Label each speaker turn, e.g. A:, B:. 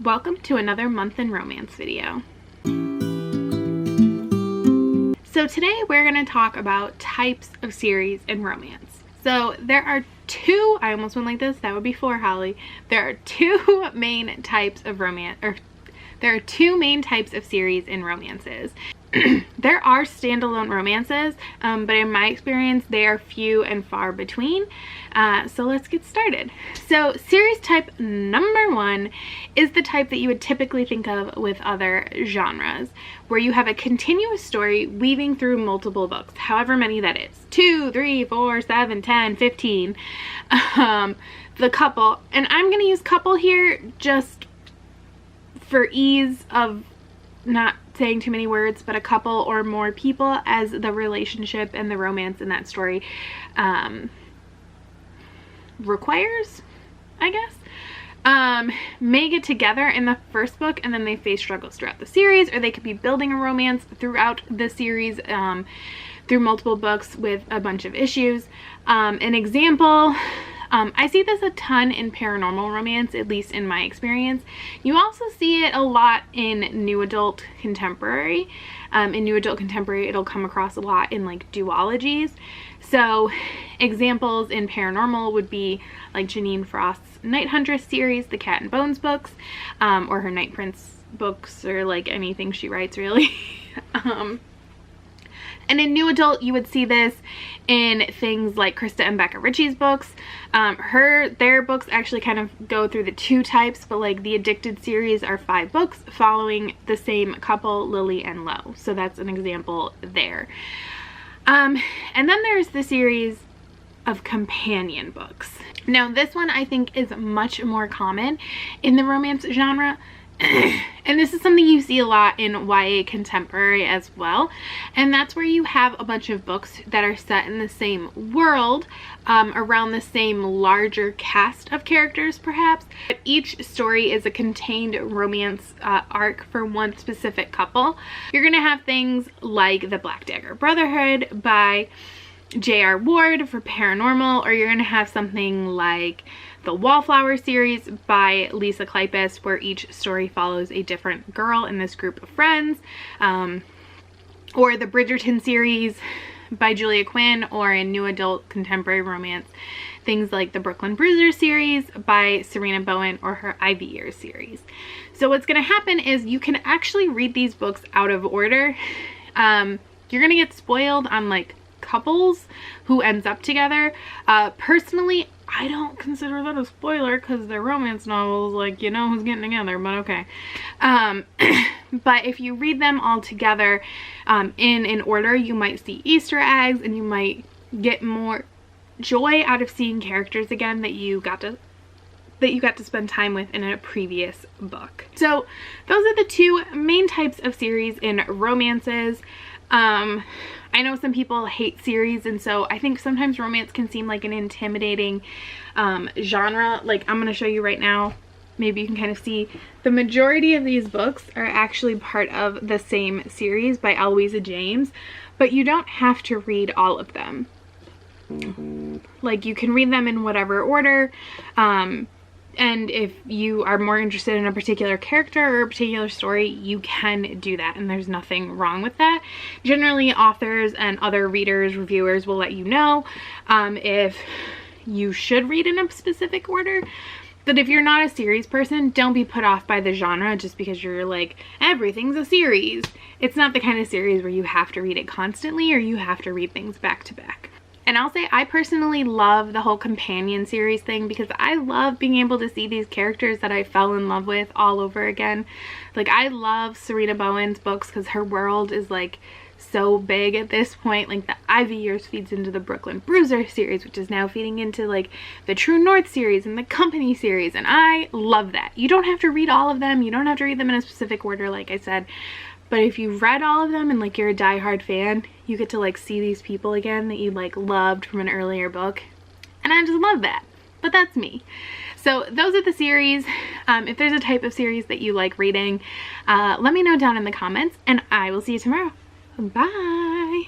A: Welcome to another month in romance video. So today we're going to talk about types of series in romance. So there are two, I almost went like this, that would be four, Holly. There are two main types of romance, or there are two main types of series in romances. There are standalone romances, but in my experience they are few and far between. So let's get started. So series type number one is the type that you would typically think of with other genres, where you have a continuous story weaving through multiple books, however many that is, 2, 3, 4, 7, 10, 15. The couple, and I'm going to use couple here just for ease of not saying too many words, but a couple or more people as the relationship and the romance in that story requires, I guess. May get together in the first book and then they face struggles throughout the series, or they could be building a romance throughout the series through multiple books with a bunch of issues. An example, I see this a ton in paranormal romance, at least in my experience. You also see it a lot in new adult contemporary. In new adult contemporary, it'll come across a lot in like duologies. So examples in paranormal would be like Janine Frost's Night Huntress series, the Cat and Bones books, or her Night Prince books, or like anything she writes really. And in new adult, you would see this in things like Krista and Becca Ritchie's books. Their books actually kind of go through the two types, but like the Addicted series are 5 books following the same couple, Lily and Lo. So that's an example there. And then there's the series of companion books. Now this one I think is much more common in the romance genre. And this is something you see a lot in YA contemporary as well, and that's where you have a bunch of books that are set in the same world, around the same larger cast of characters perhaps, but each story is a contained romance arc for one specific couple. You're gonna have things like the Black Dagger Brotherhood by J.R. Ward for paranormal, or you're gonna have something like the Wallflower series by Lisa Kleypas, where each story follows a different girl in this group of friends, or the Bridgerton series by Julia Quinn, or in new adult contemporary romance, things like the Brooklyn Bruiser series by Serena Bowen, or her Ivy Years series. So what's going to happen is you can actually read these books out of order. You're going to get spoiled on like couples who ends up together. Personally, I don't consider that a spoiler because they're romance novels, like, you know who's getting together, but okay. But if you read them all together in an order, you might see Easter eggs, and you might get more joy out of seeing characters again that you got to spend time with in a previous book. So those are the two main types of series in romances. I know some people hate series, and so I think sometimes romance can seem like an intimidating genre. Like I'm going to show you right now, maybe you can kind of see the majority of these books are actually part of the same series by Eloisa James, but you don't have to read all of them. Like you can read them in whatever order, and if you are more interested in a particular character or a particular story, you can do that, and there's nothing wrong with that. Generally, authors and other readers, reviewers will let you know if you should read in a specific order. But if you're not a series person, don't be put off by the genre just because you're like, everything's a series. It's not the kind of series where you have to read it constantly, or you have to read things back to back. And I'll say I personally love the whole companion series thing because I love being able to see these characters that I fell in love with all over again. Like I love Serena Bowen's books because her world is like so big at this point. Like the Ivy Years feeds into the Brooklyn Bruiser series, which is now feeding into like the True North series and the Company series, and I love that. You don't have to read all of them. You don't have to read them in a specific order, like I said. But if you've read all of them and like you're a diehard fan, you get to like see these people again that you like loved from an earlier book. And I just love that. But that's me. So those are the series. If there's a type of series that you like reading, let me know down in the comments, and I will see you tomorrow. Bye.